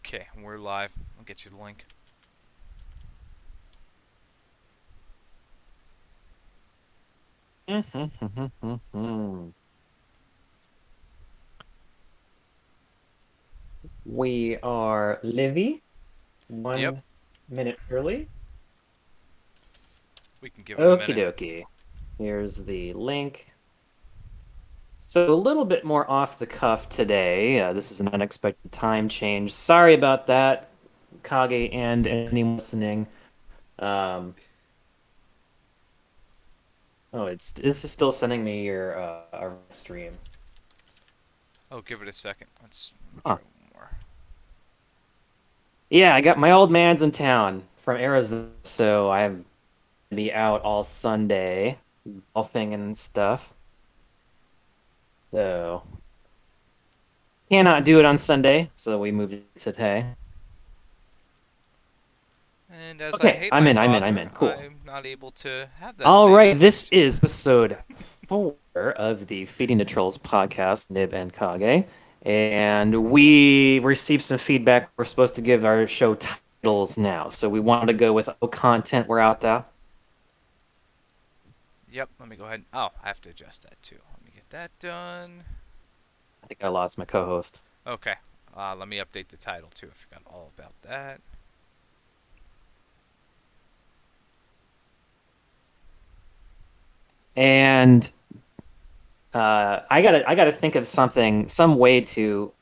Okay, we're live. I'll get you the link. We are Livy, Yep, 1 minute early. we can give it a Okie minute. dokie. Here's the link. So a little bit more off the cuff today. This is an unexpected time change. Sorry about that, Kage and anyone listening. Um, oh, this is still sending me your our stream. Oh, give it a second. Let me Huh. try one more. Yeah, I got my old man's in town from Arizona, so I'm gonna be out all Sunday, golfing and stuff. So cannot do it on Sunday, so we moved it to today. And as I Okay, hate I'm my in, I'm in, I'm father, in. Cool. I'm not able to have that All same right, this advantage. is episode 4 of the Feeding the Trolls podcast, Nib and Kage. And we received some feedback. We're supposed to give our show titles now. So we wanted to go with oh, content we're out there. Yep, let me go ahead. Oh, I have to adjust that too. Let me get that done. I think I lost my co-host. Okay, let me update the title too. I forgot all about that. And I gotta think of something, some way to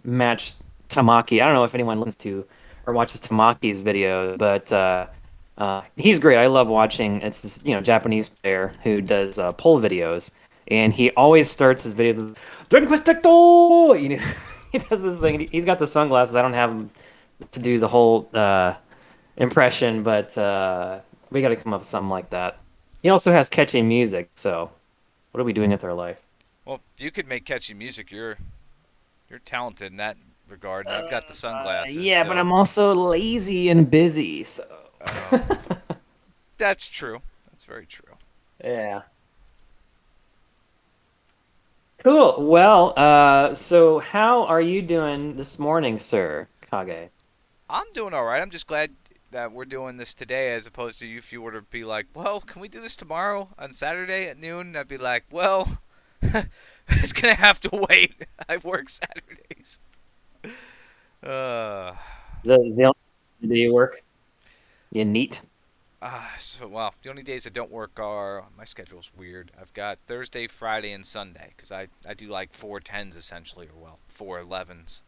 match Tamaki. I don't know if anyone listens to or watches Tamaki's video, but he's great. I love watching. It's this Japanese player who does poll videos, and he always starts his videos with Dragon Quest Tecto. He does this thing. He's got the sunglasses. I don't have him to do the whole impression, but we got to come up with something like that. He also has catchy music, so what are we doing with our life? Well, you could make catchy music. You're talented in that regard, and I've got the sunglasses, Yeah, but so I'm also lazy and busy, so uh, that's true. That's very true. yeah. Cool. Well, so how are you doing this morning, sir, Kage? I'm doing all right. I'm just glad that we're doing this today as opposed to you if you were to be like, well, can we do this tomorrow on Saturday at noon? I'd be like, well, it's going to have to wait. I work Saturdays. Uh, The only day you work, you neat. well, the only days I don't work are my schedule's weird. I've got Thursday, Friday, and Sunday because I do like 4 10s essentially, or well, 4 11s.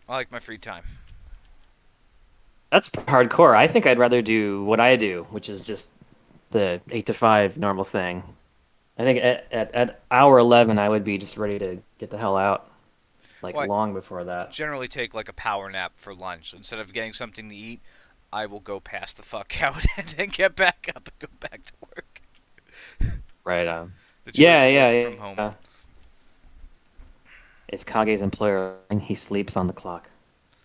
I like my free time. That's hardcore. I think I'd rather do what I do, which is just the 8 to 5 normal thing. I think at hour 11, I would be just ready to get the hell out, like Well, I long before that. generally take like a power nap for lunch. So instead of getting something to eat, I will go pass the fuck out and then get back up and go back to work. Right. The joys Yeah, of yeah, working from home. yeah. It's Kage's employer, and he sleeps on the clock.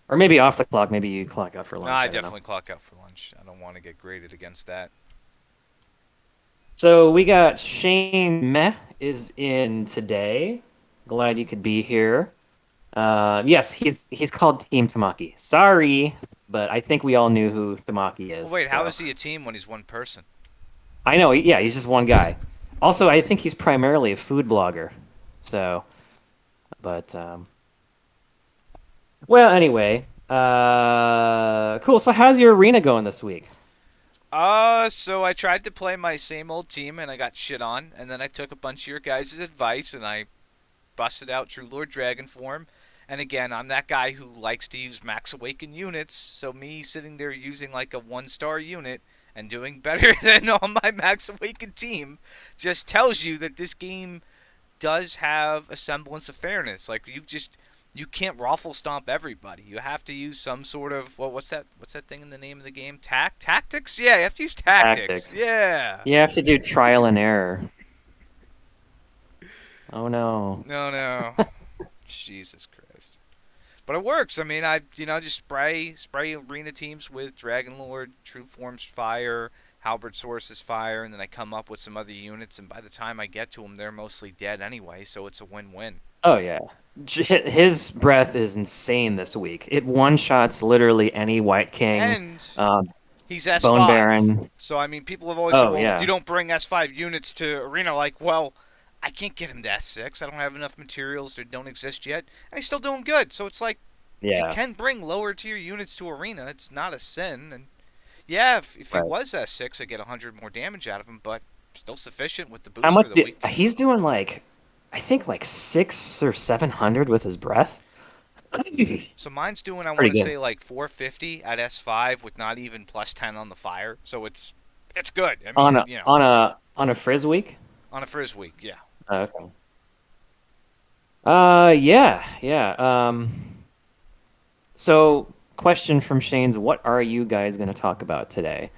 Or maybe off the clock. Maybe you clock out for No, lunch. I I don't know. definitely clock out for lunch. I don't want to get graded against that. So we got Shane Meh is in today. Glad you could be here. Yes, he's called Team Tamaki. Sorry, but I think we all knew who Tamaki Well, is. wait, how So is he a team when he's one person? I know. Yeah, he's just one guy. Also, I think he's primarily a food blogger. So, but well, anyway. Cool. So how's your arena going this week? So I tried to play my same old team and I got shit on, and then I took a bunch of your guys' advice and I busted out True Lord Dragon form. And again, I'm that guy who likes to use Max Awaken units, so me sitting there using like a 1 star unit and doing better than on my Max Awaken team just tells you that this game does have a semblance of fairness. Like you can't raffle stomp everybody. You have to use some sort of what's that thing in the name of the game? Tactics? Yeah, you have to use tactics. Tactics. Yeah. You have to do trial and error. Oh no. No, no. Jesus Christ. But it works. I mean, I just spray arena teams with Dragon Lord, True Forms Fire, Halberd Sources Fire, and then I come up with some other units. And by the time I get to them, they're mostly dead anyway. So it's a win-win. Oh yeah. his breath is insane this week. It one shots literally any White King, And um, he's Bone S5. Baron. So, I mean, people have always said, Oh well, you yeah, don't bring S5 units to Arena. Like, well, I can't get him to S6. I don't have enough materials that don't exist yet. And he's still doing good. So it's like, you yeah, can bring lower tier units to Arena. It's not a sin. And yeah, if he right. was S6, I'd get 100 more damage out of him, but still sufficient with the How boost for much the do week. he's doing like I think like 600 or 700 with his breath. So mine's doing, I want Pretty to good. say, like 450 at S5 with not even plus 10 on the fire. So it's good. I On mean, a on a on a Frizz week? on a Frizz week, yeah. Okay. Yeah, yeah. So question from Shane's, what are you guys going to talk about today?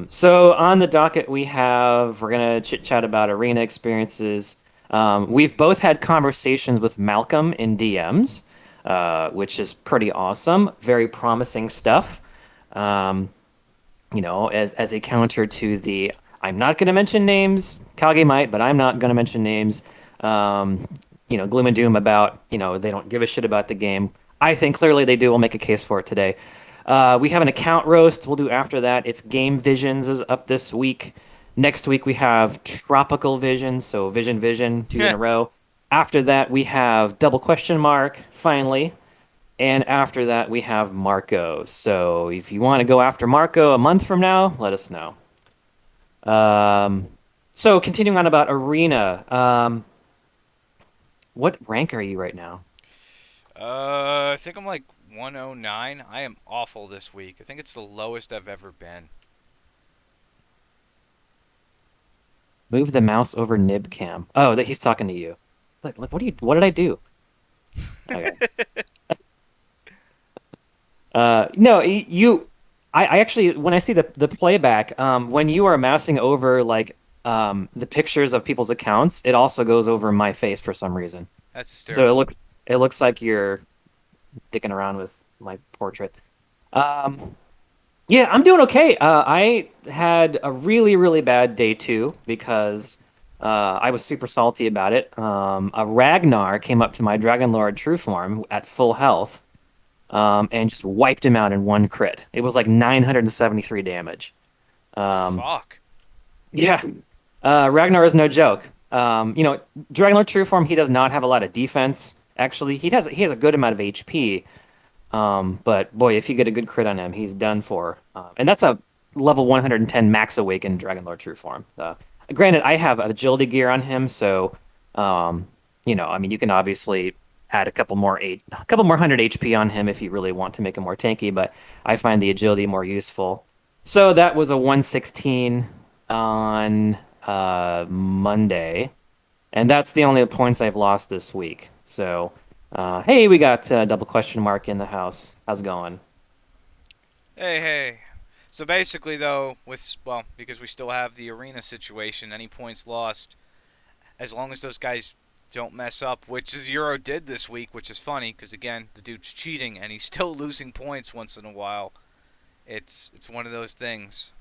So on the docket we're gonna chit chat about arena experiences. We've both had conversations with Malcolm in DMs, which is pretty awesome. Very promising stuff. Um, as a counter to the I'm not going to mention names. Kage might, but I'm not going to mention names. Um, gloom and doom about they don't give a shit about the game. I think clearly they do. We'll make a case for it today. We have an account roast. We'll do after that. It's Game Visions is up this week. Next week we have Tropical Vision, so Vision, two in a row. After that we have Double Question Mark. Finally, and after that, we have Marco. So if you want to go after Marco a month from now, let us know. Um, so continuing on about Arena, what rank are you right now? I think I'm like 109. I am awful this week. I think it's the lowest I've ever been. Move the mouse over Nib cam. Oh, that he's talking to you. Like, what did I do? Okay. No, I actually, when I see the playback, when you are mousing over like the pictures of people's accounts, it also goes over my face for some reason. That's So hysterical. it looks like you're dicking around with my portrait. Um, yeah, I'm doing okay. I had a really bad day two because I was super salty about it. A Ragnar came up to my Dragon Lord True Form at full health, and just wiped him out in one crit. It was like 973 damage. Um, Fuck. yeah, Ragnar is no joke. Dragon Lord True Form, he does not have a lot of defense. Actually, he has a good amount of HP. But boy, if you get a good crit on him, he's done for. And that's a level 110 max awakened Dragon Lord True Form. Granted, I have agility gear on him, so I mean, you can obviously add a couple more 100 HP on him if you really want to make him more tanky. But I find the agility more useful. So that was a 116 on Monday. And that's the only points I've lost this week. So, hey, we got double question mark in the house. How's it going? Hey, hey. So basically, though, because we still have the arena situation, any points lost, as long as those guys don't mess up, which Euro did this week, which is funny because again, the dude's cheating and he's still losing points once in a while. It's one of those things.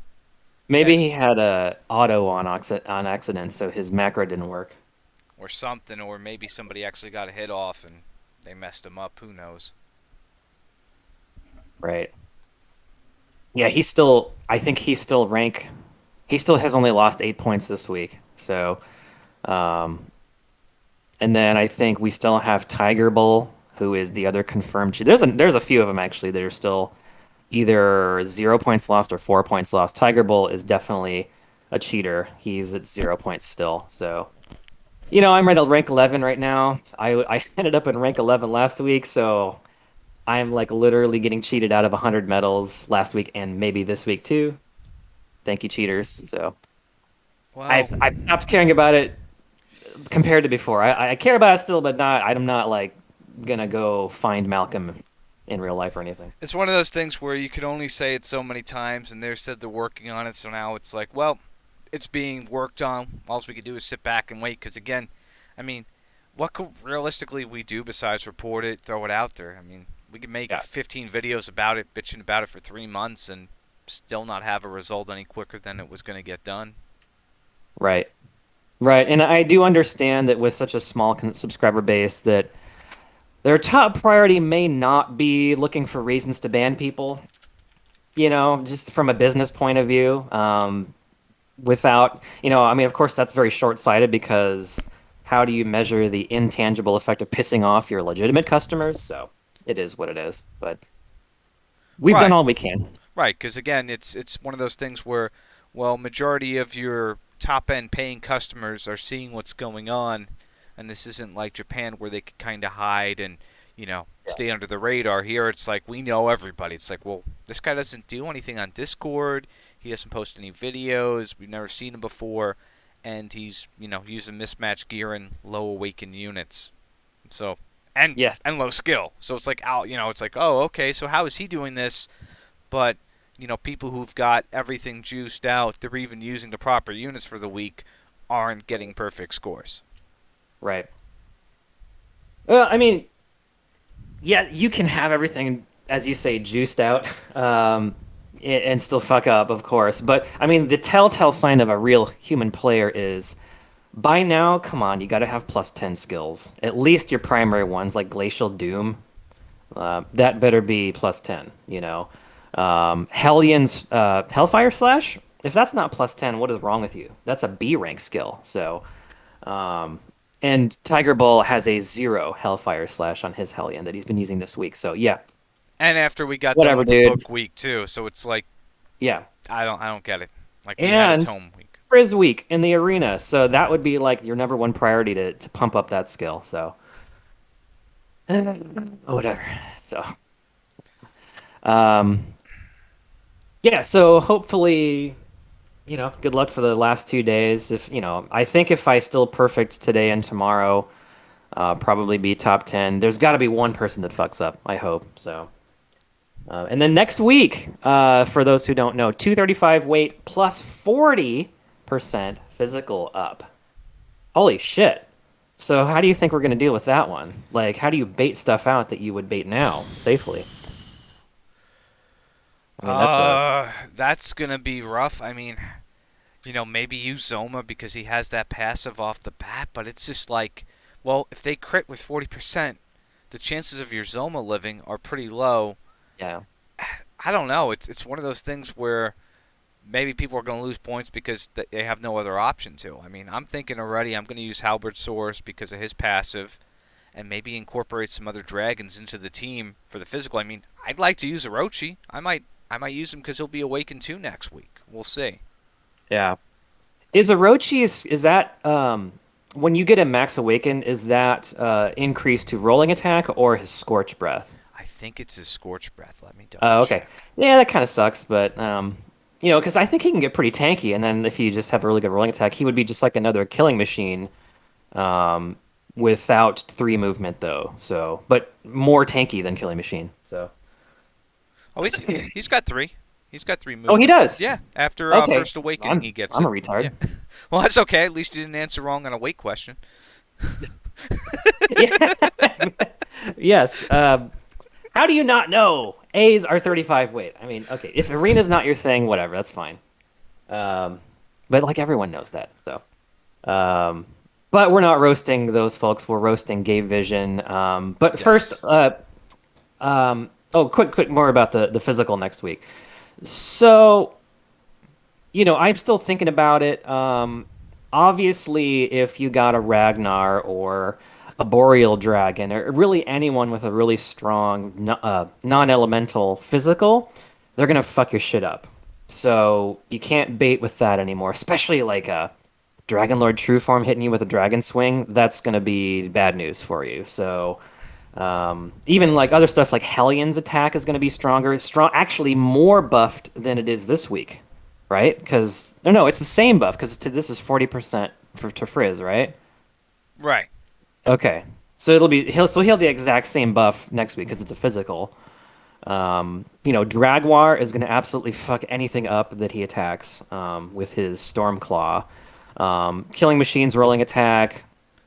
Yeah, Maybe he had a auto on accident, so his macro didn't work. or something, or maybe somebody actually got a hit off and they messed him up. Who knows? Right. Yeah, I think he still has only lost 8 points this week. So, um, and then I think we still have Tiger Bull, who is the other confirmed. There's a few of them actually that are still either 0 points lost or 4 points lost. Tiger Bull is definitely a cheater. He's at 0 points still. So, I'm at rank 11 right now. I ended up in rank 11 last week, so I'm like literally getting cheated out of 100 medals last week and maybe this week too. Thank you, cheaters. So Well, I've stopped caring about it compared to before. I care about it still, but I'm not like gonna go find Malcolm in real life or anything. it's one of those things where you could only say it so many times, and they said they're working on it, so now it's like, well, it's being worked on. All we could do is sit back and wait, because again, I mean, what could realistically we do besides report it, throw it out there? I mean, we could make Yeah, 15 videos about it, bitching about it for 3 months, and still not have a result any quicker than it was going to get done. right. Right, and I do understand that with such a small subscriber base that their top priority may not be looking for reasons to ban people, just from a business point of view. I mean, of course, that's very short-sighted because how do you measure the intangible effect of pissing off your legitimate customers? So it is what it is, but we've done Right. all we can. Right, because again, it's one of those things where, well, majority of your top end paying customers are seeing what's going on, and this isn't like Japan where they could kind of hide and stay under the radar. Here, it's like we know everybody. It's like, well, this guy doesn't do anything on Discord. He doesn't post any videos. We've never seen him before, and he's using mismatched gear and low awakened units. So and Yes. and low skill. So it's like out. It's like, oh, okay. So how is he doing this? But people who've got everything juiced out, they're even using the proper units for the week, aren't getting perfect scores. Right. Well, I mean, yeah, you can have everything, as you say, juiced out, and still fuck up, of course. But I mean, the telltale sign of a real human player is by now, come on, you got to have plus 10 skills. At least your primary ones, like Glacial Doom, that better be plus 10, you know? Hellions, Hellfire Slash, if that's not plus 10, what is wrong with you? That's a B rank skill. Um, and Tiger Bull has a 0 Hellfire Slash on his Hellion that he's been using this week. So yeah, And after we got done whatever, with the dude. book week too, so it's like Yeah. I don't get it. Like we had a And tome week. Frizz Week in the arena. So that would be like your number one priority to pump up that skill. So, whatever. So, um, yeah. So hopefully, good luck for the last 2 days. I think if I still perfect today and tomorrow, probably be top 10. There's got to be one person that fucks up. I hope so. And then next week, for those who don't know, 235 weight plus 40% physical up. Holy shit. So how do you think we're going to deal with that one? Like, how do you bait stuff out that you would bait now safely? I mean, That's gonna be rough. I mean, maybe use Zoma because he has that passive off the bat, but it's just like, well, if they crit with 40%, the chances of your Zoma living are pretty low. yeah. I don't know. It's one of those things where maybe people are going to lose points because they have no other option to. I mean, I'm thinking already I'm going to use Halberd Source because of his passive and maybe incorporate some other dragons into the team for the physical. I mean, I'd like to use Orochi. I might use him because he'll be awakened too next week. We'll see. Yeah. Is Orochi is that when you get a max awaken, is that increased to rolling attack or his scorch breath? I think it's his Scorch Breath. Let me double Oh, okay. check. Yeah, that kind of sucks, but because I think he can get pretty tanky, and then if you just have a really good rolling attack, he would be just like another killing machine, um, without 3 movement though. So, but more tanky than killing machine. So, Oh, he's got three. He's got three oh, he movement. does. Yeah, after Okay, First Awakening, I'm he gets I'm it. a Yeah. retard. Well, that's okay. At least you didn't answer wrong on a weight question. Yeah. Yes. How do you not know A's are 35 weight? I mean, okay, if arena's not your thing, whatever, that's fine. Um, but like everyone knows that, so. Um, but we're not roasting those folks. We're roasting Gay Vision. But first, Yes. oh, quick, more about the physical next week. So, I'm still thinking about it. Obviously, if you got a Ragnar or a Boreal Dragon, or really anyone with a really strong non-elemental physical, they're gonna fuck your shit up. So you can't bait with that anymore, especially like a Dragon Lord True Form hitting you with a Dragon Swing. That's gonna be bad news for you. So even like other stuff like Hellion's attack is going to be stronger. Strong, actually more buffed than it is this week, right? Because no, it's the same buff because this is 40% to Frizz, right? Right. Okay, so he'll have the exact same buff next week because it's a physical. Draguar is going to absolutely fuck anything up that he attacks with his Storm Claw. Killing Machine's rolling attack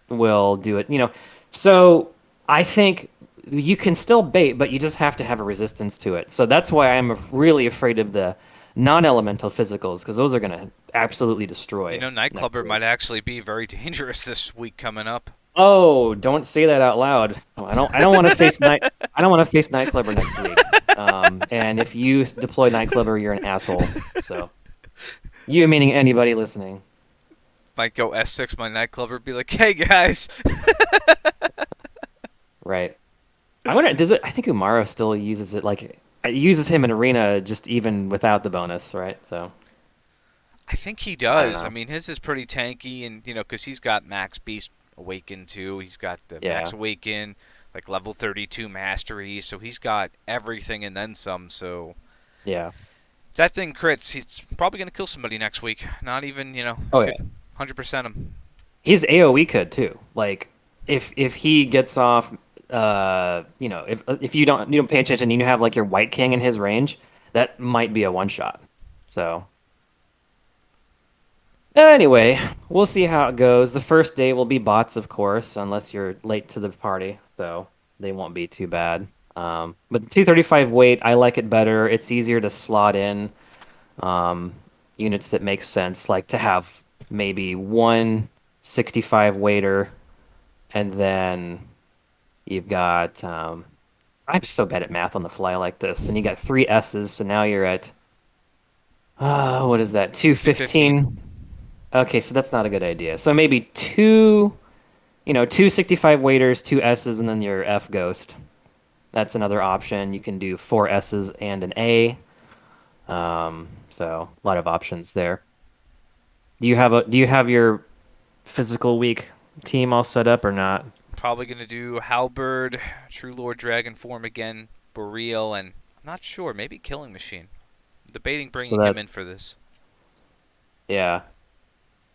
will do it. So I think you can still bait, but you just have to have a resistance to it. So that's why I'm really afraid of non-elemental physicals because those are gonna absolutely You destroy know, next Nightclubber week. might actually be very dangerous this week coming up. Oh, don't say that out loud. Oh, I don't want to face night. I don't want to face Nightclubber next week. And if you deploy Nightclubber, you're an asshole. So you meaning anybody listening, Might go S6 my Nightclubber, be like, hey guys. right? I wonder. Does it? I think Umaro still uses it. Like it uses him in arena just even without the bonus, right? So I think he I don't does. I know. mean, his is pretty tanky, and because he's got Max Beast Awaken too. He's got the Max Yeah, Awaken, like level 32 Mastery, so he's got everything and then some. So yeah. if that thing crits, he's probably gonna kill somebody next week. Not even, Oh could yeah. 100% him. His AoE could too. Like if he gets off, if you don't pay attention and you have like your White King in his range, that might be a one shot. So anyway, we'll see how it goes. The first day will be bots, of course, unless you're late to the party, so they won't be too bad. But 235 weight, I like it better. It's easier to slot in um, units that make sense, like to have maybe one 65 weighter, and then you've got. I'm so bad at math on the fly like this. Then you got three S's, so now you're at what is that? 215. 215. Okay, so that's not a good idea. So maybe two 65 waiters, two S's, and then your F ghost. That's another option. You can do four S's and an A. So a lot of options there. Do you have your physical week team all set up or not? Probably gonna do Halberd, True Lord Dragon form again, Boreal, and I'm not sure. Maybe Killing Machine. I'm debating So bringing him that's in for this. yeah.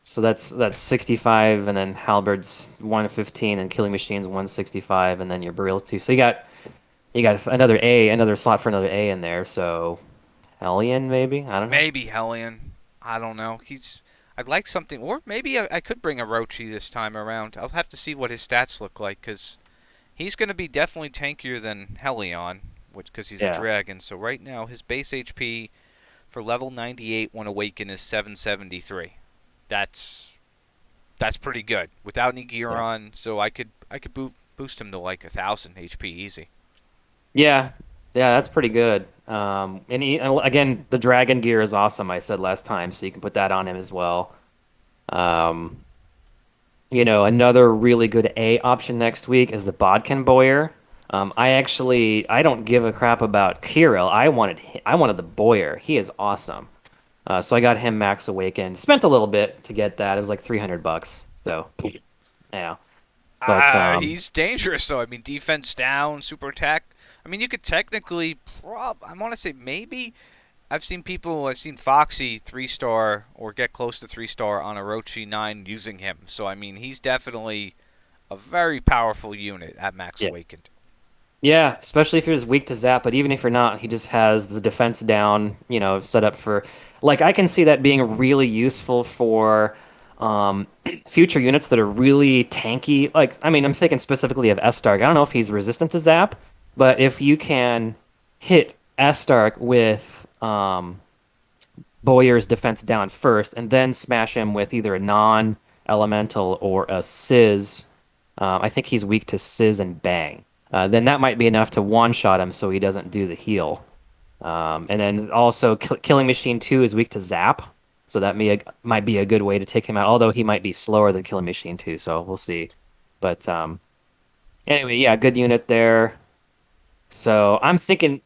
So that's 65, and then Halberd's 115, and Killing Machine's 165, and then your Burial two. So you got another slot for another A in there. So Hellion maybe? I don't know. Maybe Hellion. I don't know. I'd like something, or maybe I could bring a Rochi this time around. I'll have to see what his stats look like, because he's going to be definitely tankier than Hellion, because he's a Yeah. dragon. So right now, his base HP for level 98 when awaken is 773. That's that's pretty good without any gear Yeah. on. So I could boost him to like 1,000 HP easy. Yeah, yeah, that's pretty good. And again, the dragon gear is awesome. I said last time, so you can put that on him as well. Um, another really good A option next week is the Bodkin Boyer. I don't give a crap about Kirill. I wanted the Boyer. He is awesome. So I got him max awakened. Spent a little bit to get that. It was like $300. So yeah, but He's dangerous though. I mean, defense down, super attack. I mean, you could technically, I want to say maybe. I've seen Foxy 3-star or get close to 3-star on Orochi 9 using him. So I mean, he's definitely a very powerful unit at Max yeah. Awakened. Yeah, especially if you're weak to zap, but even if you're not, he just has the defense down, set up for like I can see that being really useful for future units that are really tanky. Like, I mean, I'm thinking specifically of S-Stark. I don't know if he's resistant to zap, but if you can hit S-Stark with Boyer's defense down first and then smash him with either a non-elemental or a Sizz, I think he's weak to Sizz and Bang. Then that might be enough to one-shot him so he doesn't do the heal. And then also Killing Machine 2 is weak to Zap, so that might be a good way to take him out, although he might be slower than Killing Machine 2, so we'll see. But anyway, yeah, good unit there. So I'm thinking,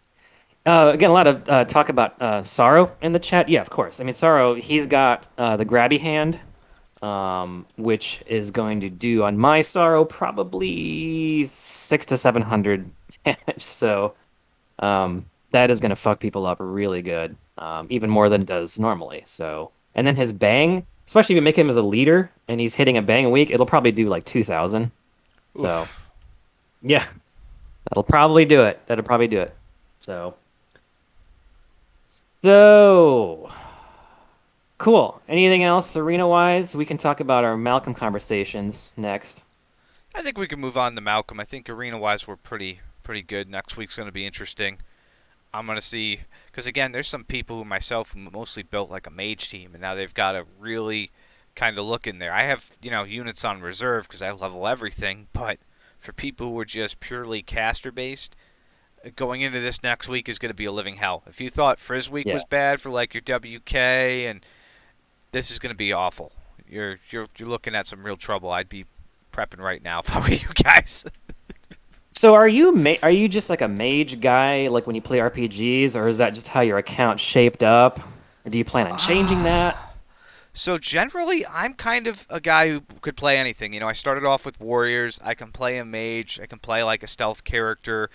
again, a lot of talk about Sorrow in the chat. Yeah, of course. I mean, Sorrow, he's got the grabby hand, which is going to do on my Sorrow probably 600 to 700 damage. So that is going to fuck people up really good, even more than it does normally. So, and then his bang, especially if you make him as a leader and he's hitting a bang a week, it'll probably do like 2,000. So, Oof. yeah, that'll probably do it. That'll probably do it. So cool. Anything else arena wise? We can talk about our Malcolm conversations next. I think we can move on to Malcolm. I think arena wise we're pretty good. Next week's going to be interesting. I'm gonna see because again, there's some people who myself who mostly built like a mage team, and now they've got to really kind of look in there. I have units on reserve because I level everything, but for people who are just purely caster based, going into this next week is going to be a living hell. If you thought Frizz week Yeah. was bad for like your WK, and this is going to be awful. You're looking at some real trouble. I'd be prepping right now if I were you guys. So are you just like a mage guy, like when you play RPGs, or is that just how your account shaped up? Or do you plan on changing that? So generally, I'm kind of a guy who could play anything. I started off with warriors. I can play a mage. I can play like a stealth character.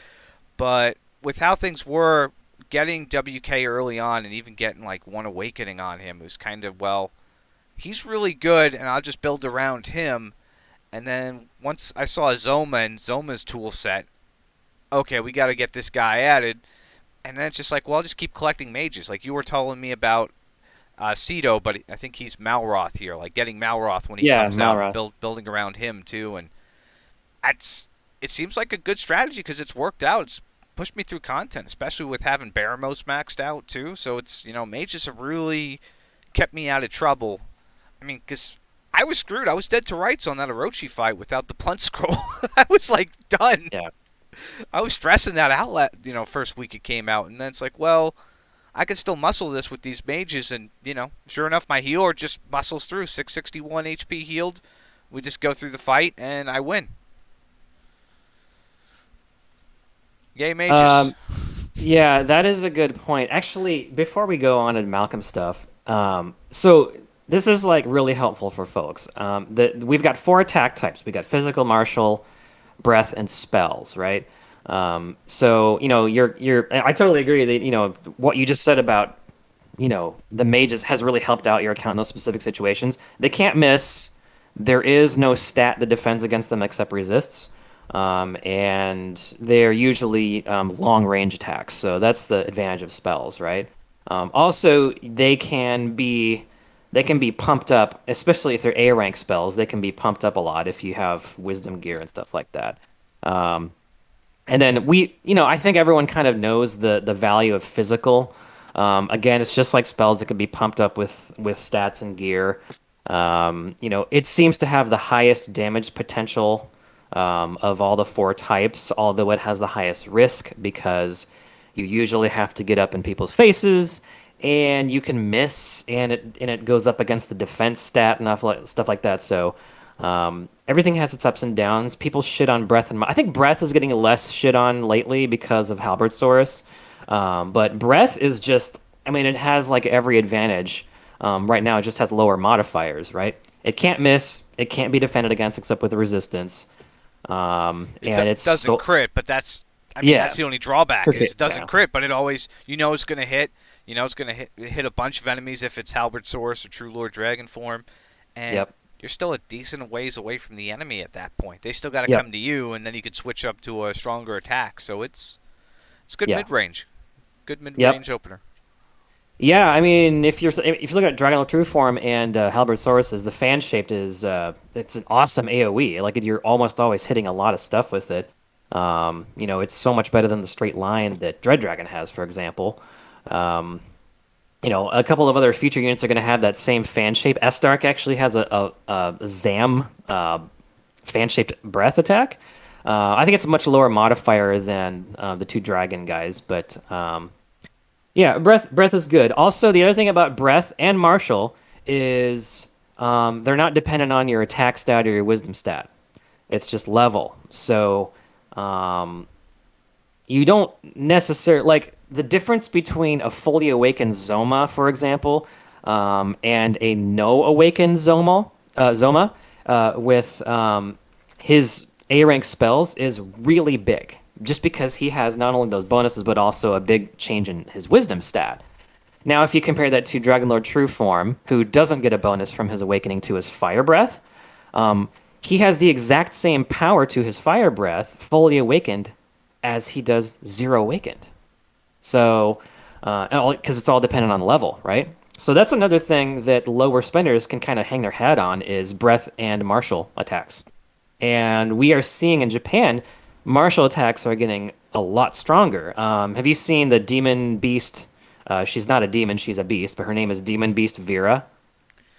But with how things were, getting WK early on and even getting like one awakening on him was kind of, well, he's really good, and I'll just build around him. And then once I saw Zoma and Zoma's tool set, okay, we got to get this guy added. And then it's just like, well, I'll just keep collecting mages. Like you were telling me about Cedo, but I think he's Malroth here. Like getting Malroth when he Yeah, comes out and Malroth. building around him too. And that's it seems like a good strategy because it's worked out. It's pushed me through content, especially with having Baramos maxed out too. So it's mages have really kept me out of trouble. I mean, because I was screwed. I was dead to rights on that Orochi fight without the punch scroll. I was like done. Yeah. I was stressing that out. First week it came out, and then it's like, well, I can still muscle this with these mages, and sure enough, my healer just muscles through 661 HP healed. We just go through the fight, and I win. Yay, mages! Um, yeah, that is a good point. Actually, before we go on to Malcolm stuff, so this is like really helpful for folks. We've got four attack types. We got physical, martial, breath, and spells, right? So I totally agree that what you just said about the mages has really helped out your account in those specific situations. They can't miss. There is no stat that defends against them except resists. And they're usually long range attacks. So that's the advantage of spells, right? Also, they can be pumped up, especially if they're A rank spells. They can be pumped up a lot if you have wisdom gear and stuff like that. Um, and then I think everyone kind of knows the value of physical. Again, it's just like spells; it can be pumped up with stats and gear. It seems to have the highest damage potential of all the four types, although it has the highest risk because you usually have to get up in people's faces, and you can miss, and it goes up against the defense stat and stuff like that. So. Everything has its ups and downs. People shit on Breath I think Breath is getting less shit on lately because of Halbertsaurus. But Breath is just, I mean, it has like every advantage. Right now, it just has lower modifiers, right? It can't miss. It can't be defended against except with resistance. It And it's doesn't so, crit, but I mean, yeah, that's the only drawback is cricket, it doesn't yeah, crit, but it always, it's going to hit. It's going to hit a bunch of enemies if it's Halberd Source or True Lord Dragon form, and yep, you're still a decent ways away from the enemy at that point. They still got to yep, come to you, and then you could switch up to a stronger attack. So it's good yeah, mid range, good mid yep. range opener. Yeah, I mean, if you look at Dragon True Form and Halbersaurus, the fan shaped is it's an awesome AOE. Like you're almost always hitting a lot of stuff with it. It's so much better than the straight line that Dread Dragon has, for example. Um, a couple of other future units are going to have that same fan shape. S-Dark actually has a Zam fan shaped breath attack. I think it's a much lower modifier than the two dragon guys, but yeah, breath is good. Also, the other thing about breath and martial is they're not dependent on your attack stat or your wisdom stat. It's just level. So um, you don't necessarily like the difference between a fully awakened Zoma, for example, and a no awakened Zoma with his A rank spells is really big. Just because he has not only those bonuses but also a big change in his wisdom stat. Now, if you compare that to Dragonlord True Form, who doesn't get a bonus from his awakening to his Fire Breath, um, he has the exact same power to his Fire Breath, fully awakened, as he does zero awakened. So, because it's all dependent on level, right? So that's another thing that lower spenders can kind of hang their hat on is breath and martial attacks. And we are seeing in Japan, martial attacks are getting a lot stronger. Have you seen the Demon Beast? She's not a demon, she's a beast, but her name is Demon Beast Vera.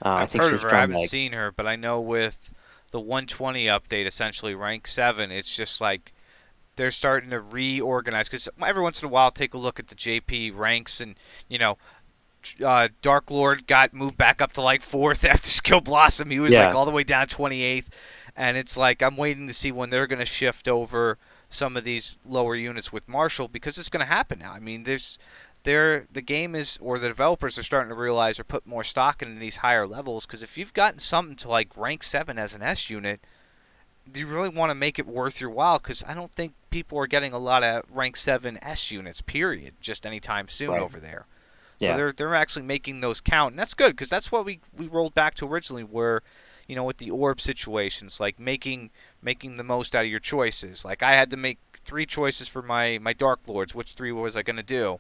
I I've think heard of she's her. I from haven't like, seen her, but I know with the 120 update, essentially rank 7, it's just like they're starting to reorganize because every once in a while take a look at the JP ranks and you know Dark Lord got moved back up to like fourth after Skill Blossom. He was like yeah, all the way down 28th, and it's like I'm waiting to see when they're going to shift over some of these lower units with Marshall because it's going to happen now. I mean, the game is, or the developers are starting to realize or put more stock into these higher levels because if you've gotten something to like rank 7 as an S unit, do you really want to make it worth your while? Because I don't think people are getting a lot of rank 7 S units, period, just anytime soon right. over there. So Yeah. they're actually making those count, and that's good because that's what we rolled back to originally, where with the orb situations, like making the most out of your choices. Like I had to make 3 choices for my Dark Lords. Which 3 was I gonna do?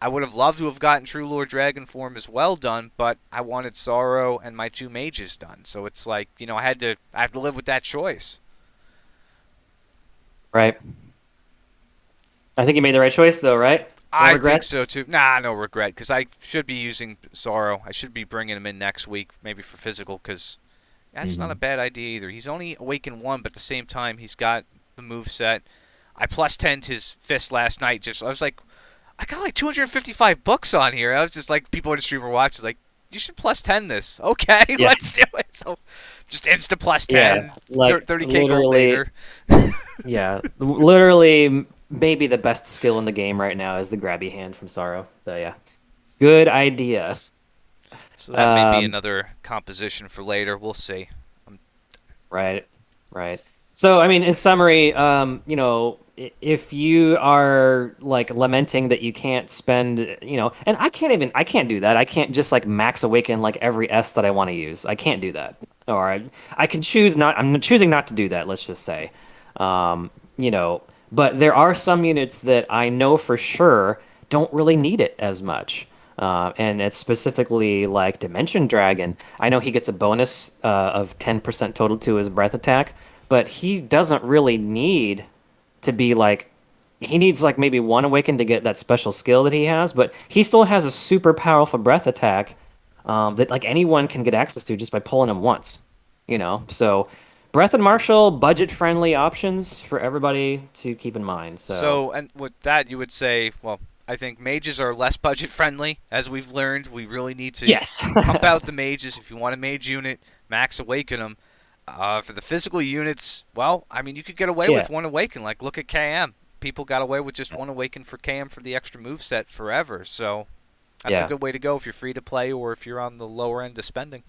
I would have loved to have gotten True Lord Dragon form as well done, but I wanted Sorrow and my 2 mages done. So it's like I have to live with that choice. Right. I think you made the right choice though, right? No I think regret? so too. Nah, no regret because I should be using Sorrow. I should be bringing him in next week, maybe for physical, because that's not a Hmm. bad idea either. He's only awakened 1, but at the same time, he's got the move set. I plus 10'd his fist last night. Just I was like, I got like 255 books on here. I was just like, people in the stream were watching, like, you should plus 10 this. Okay, Yeah. let's do it. So just insta plus Yeah. 10, Like 30k gold literally, later. yeah. Literally maybe the best skill in the game right now is the grabby hand from Sorrow. So yeah. Good idea. So that may be Um, another composition for later. We'll see. Um, right. Right. So, I mean, in summary, if you are like lamenting that you can't spend, and I can't do that. I can't just like max awaken like every S that I want to use. I can't do that. Or I can choose not, I'm choosing not to do that, let's just say. Um, you know, but there are some units that I know for sure don't really need it as much. And it's specifically like Dimension Dragon. I know he gets a bonus of 10% total to his breath attack, but he doesn't really need to be like he needs like maybe one awaken to get that special skill that he has, but he still has a super powerful breath attack that like anyone can get access to just by pulling him once, So Breath and Marshall, budget friendly options for everybody to keep in mind. So So, and with that, you would say, well, I think mages are less budget friendly. As we've learned, we really need to yes, pump out the mages. If you want a mage unit, max awaken them. For the physical units, well, I mean, you could get away yeah, with 1 awaken. Like, look at KM. People got away with just 1 awaken for KM for the extra move set forever. So, that's a yeah. good way to go if you're free to play or if you're on the lower end of spending.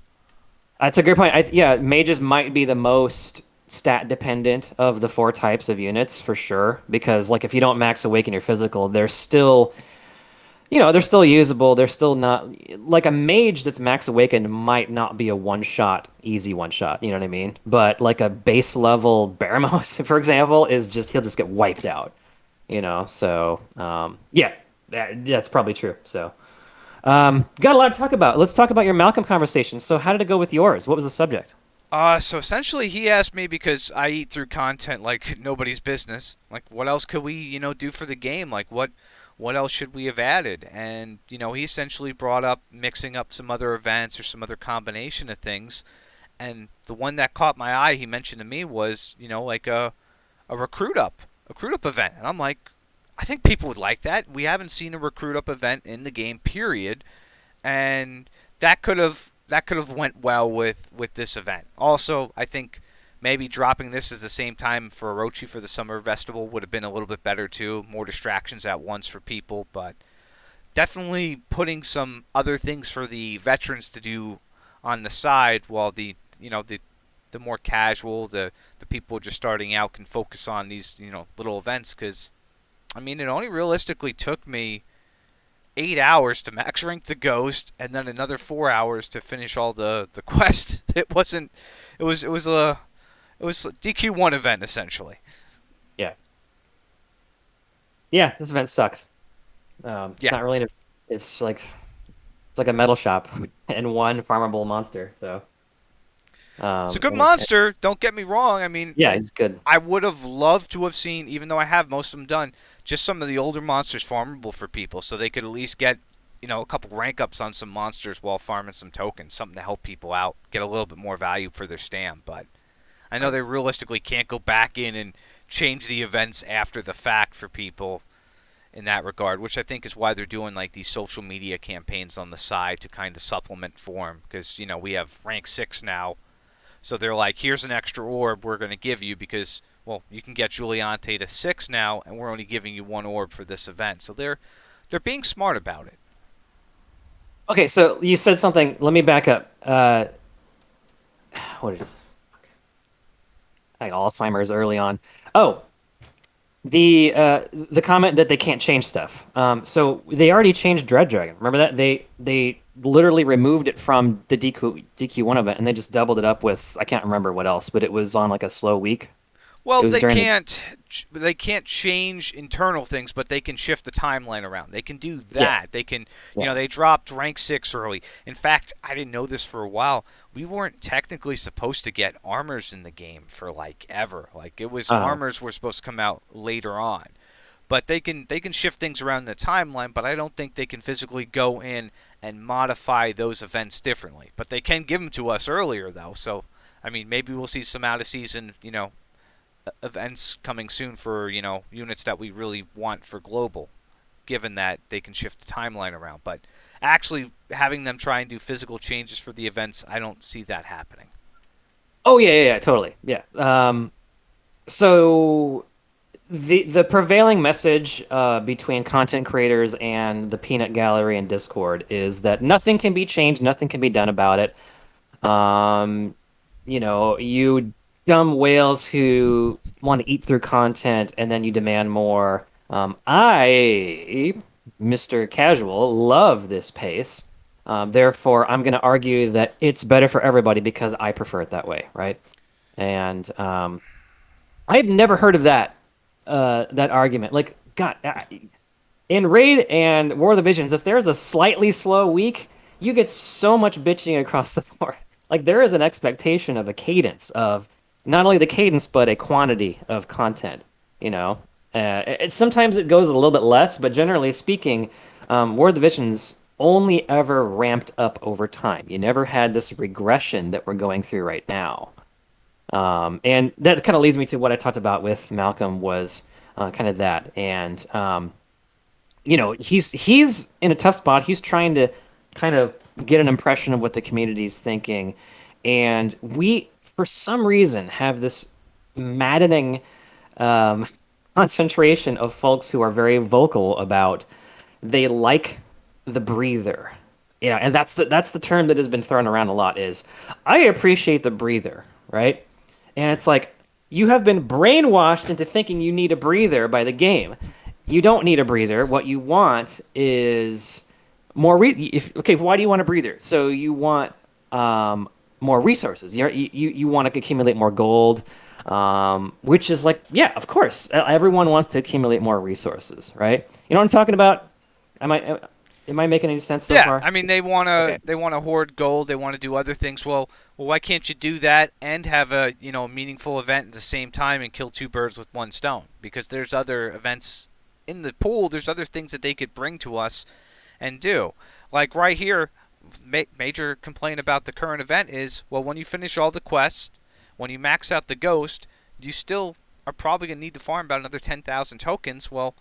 That's a good point. Yeah, mages might be the most stat dependent of the 4 types of units for sure. Because like if you don't max awaken your physical, they're still usable. They're still not like a mage that's max awakened might not be a one shot, easy one shot. You know what I mean? But like a base level Baramos, for example, he'll just get wiped out. So yeah, that's probably true. So got a lot to talk about. Let's talk about your Malcolm conversation. So how did it go with yours? What was the subject? So essentially, he asked me because I eat through content like nobody's business. Like, what else could we, do for the game? Like, what else should we have added? And he essentially brought up mixing up some other events or some other combination of things. And the one that caught my eye, he mentioned to me was, like a recruit up event. And I'm like, I think people would like that. We haven't seen a recruit up event in the game, period, and that could have went well with this event. Also, I think maybe dropping this as the same time for Orochi for the summer festival would have been a little bit better too. More distractions at once for people, but definitely putting some other things for the veterans to do on the side while the more casual, the people just starting out can focus on these little events because I mean it only realistically took me 8 hours to max rank the ghost, and then another 4 hours to finish all the quests. It wasn't. It was a DQ1 event essentially. Yeah. Yeah, this event sucks. It's Yeah. not really. It's like a metal shop and one farmable monster. So It's a good And monster. Don't get me wrong. I mean, yeah, he's good. I would have loved to have seen, even though I have most of them done, just some of the older monsters farmable for people, so they could at least get, a couple rank ups on some monsters while farming some tokens, something to help people out, get a little bit more value for their stam. But I know Right. they realistically can't go back in and change the events after the fact for people in that regard, which I think is why they're doing like these social media campaigns on the side to kind of supplement form, because we have rank 6 now, so they're like, here's an extra orb we're going to give you because, well, you can get Juliante to 6 now, and we're only giving you one orb for this event. So they're being smart about it. Okay, so you said something. Let me back up. What is I had Alzheimer's early on. Oh, the comment that they can't change stuff. So they already changed Dread Dragon. Remember that they literally removed it from the DQ1 event and they just doubled it up with I can't remember what else, but it was on like a slow week. It Well, was they during the can't they can't change internal things, but they can shift the timeline around. They can do yeah that. They can, yeah. they dropped rank 6 early. In fact, I didn't know this for a while. We weren't technically supposed to get armors in the game for like ever. Like it was Uh, armors were supposed to come out later on. But they can shift things around in the timeline, but I don't think they can physically go in and modify those events differently. But they can give them to us earlier though. So, I mean, maybe we'll see some out of season, events coming soon for units that we really want for global, given that they can shift the timeline around. But actually having them try and do physical changes for the events, I don't see that happening. oh yeah, totally. Yeah. So the prevailing message between content creators and the peanut gallery and Discord is that nothing can be changed, nothing can be done about it. Um, you dumb whales who want to eat through content and then you demand more. I, Mr. Casual, love this pace. Therefore, I'm going to argue that it's better for everybody because I prefer it that way, right? And I've never heard of that argument. Like, God, in Raid and War of the Visions, if there's a slightly slow week, you get so much bitching across the board. Like there is an expectation of a cadence of not only the cadence but a quantity of content. You know, sometimes it goes a little bit less, but generally speaking, War of the Visions only ever ramped up over time. You never had this regression that we're going through right now. And that kind of leads me to what I talked about with Malcolm was kind of that. And he's in a tough spot. He's trying to kind of get an impression of what the community is thinking, and we, for some reason, have this maddening um, concentration of folks who are very vocal about they like the breather. Yeah, and that's the term that has been thrown around a lot is I appreciate the breather, right? And it's like you have been brainwashed into thinking you need a breather by the game. You don't need a breather. What you want is more okay, why do you want a breather? So you want more resources. You want to accumulate more gold, which is like, yeah, of course. Everyone wants to accumulate more resources, right? You know what I'm talking about? Am I making any sense so Yeah, far? I mean they want to Okay. they want to hoard gold, they want to do other things. Well, why can't you do that and have a, meaningful event at the same time and kill two birds with one stone? Because there's other events in the pool, there's other things that they could bring to us and do. Like right here, major complaint about the current event is, well, when you finish all the quests, when you max out the ghost, you still are probably going to need to farm about another 10,000 tokens. Well,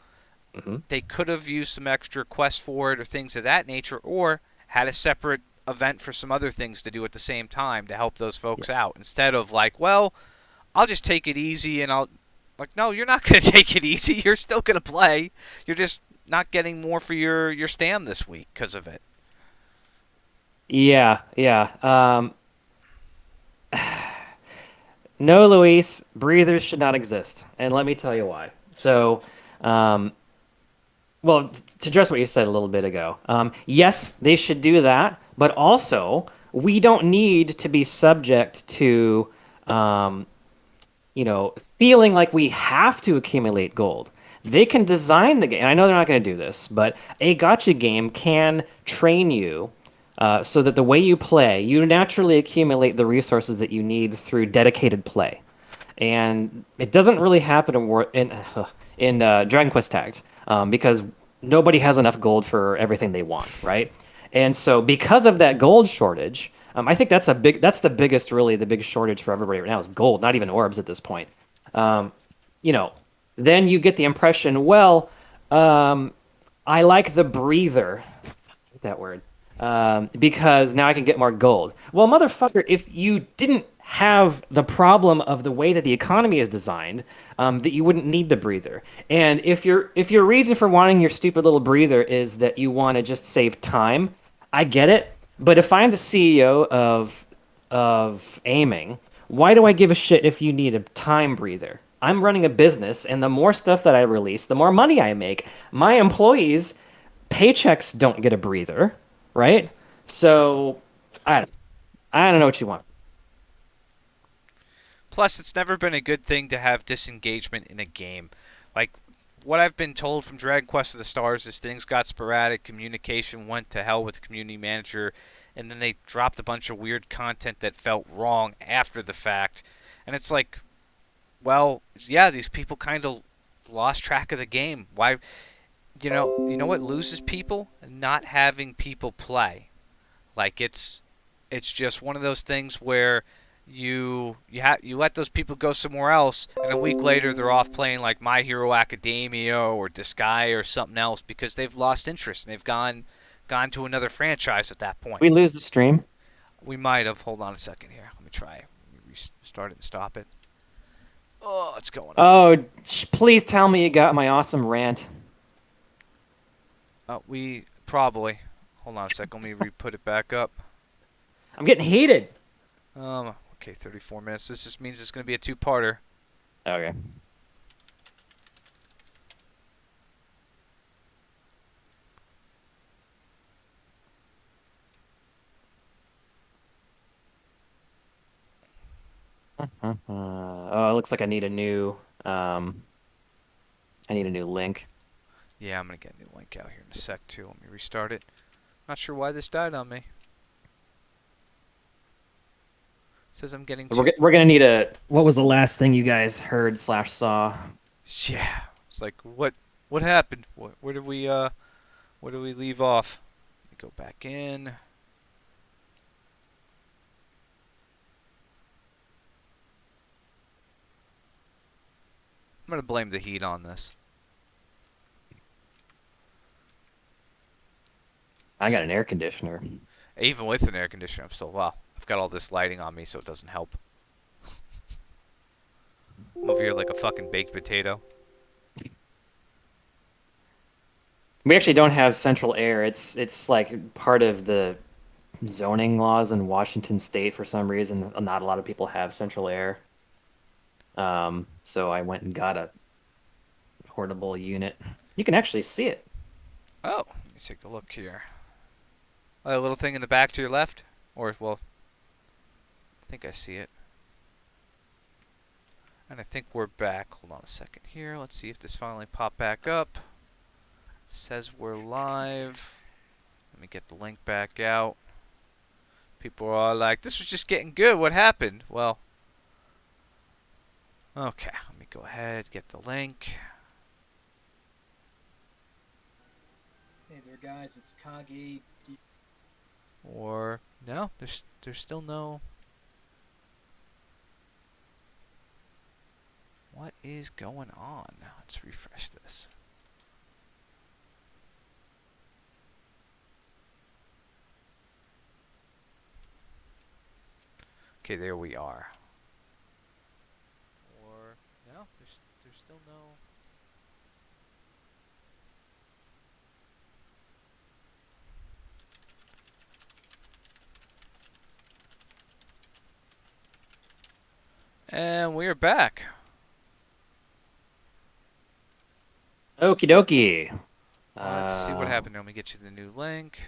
Hmm. they could have used some extra quests for it or things of that nature, or had a separate event for some other things to do at the same time to help those Yeah. folks out, instead of like, well, I'll just take it easy and I'll, like, no, you're not going to take it easy. You're still going to play. You're just not getting more for your stam this week because of it. Yeah, yeah. No, Luis, breathers should not exist, and let me tell you why. So, um, well, to address what you said a little bit ago, yes, they should do that, but also we don't need to be subject to, um, feeling like we have to accumulate gold. They can design the game, and I know they're not going to do this, but a gotcha game can train you so that the way you play, you naturally accumulate the resources that you need through dedicated play. And it doesn't really happen in Dragon Quest Tact because nobody has enough gold for everything they want, right? And so because of that gold shortage, I think that's the biggest really the big shortage for everybody right now is gold, not even orbs at this point. Um, you know, then you get the impression, well, um, I like the breather that word. Because now I can get more gold. Well, motherfucker, if you didn't have the problem of the way that the economy is designed, that you wouldn't need the breather. And if your reason for wanting your stupid little breather is that you want to just save time, I get it. But if I'm the CEO of aiming, why do I give a shit if you need a time breather? I'm running a business, and the more stuff that I release, the more money I make. My employees paychecks don't get a breather, right? So I don't, I don't know what you want. Plus, it's never been a good thing to have disengagement in a game. Like, what I've been told from Dragon Quest of the Stars is things got sporadic, communication went to hell with the community manager, and then they dropped a bunch of weird content that felt wrong after the fact. And it's like, well, yeah, these people kind of lost track of the game. Why? You know what loses people? Not having people play. Like it's just one of those things where you let those people go somewhere else, and a week later they're off playing like My Hero Academia or Disgaea or something else because they've lost interest and they've gone to another franchise at that point. We lose the stream. We might have. Hold on a second here. Let me try. Let me restart it and stop it. Oh, what's going on? Oh, please tell me you got my awesome rant. We probably. Hold on a second. Let me re-put it back up. I'm getting heated. Okay, 34 minutes. This just means it's going to be a two-parter. Okay. Oh, it looks like um I need a new link. Yeah, I'm going to get a new link out here in a sec, too. Let me restart it. Not sure why this died on me. It says I'm getting We're two. we're gonna need a. What was the last thing you guys heard slash saw? Yeah. It's like, what happened? Where did we leave off? Let me go back in. I'm going to blame the heat on this. I got an air conditioner. Even with an air conditioner, I'm still, wow. I've got all this lighting on me, so it doesn't help. I'm over here like a fucking baked potato. We actually don't have central air. It's like part of the zoning laws in Washington State for some reason. Not a lot of people have central air. So I went and got a portable unit. You can actually see it. Oh, let me take a look here. Oh, that little thing in the back to your left? Or, well, I think I see it. And I think we're back. Hold on a second here. Let's see if this finally popped back up. It says we're live. Let me get the link back out. People are all like, this was just getting good. What happened? Well, okay. Let me go ahead, get the link. Hey there, guys. It's Kage. Or, no, there's still no... What is going on? Let's refresh this. Okay, there we are. Or no, there's still no. And we are back. Okie dokie. Let's see what happened. Let me get you the new link.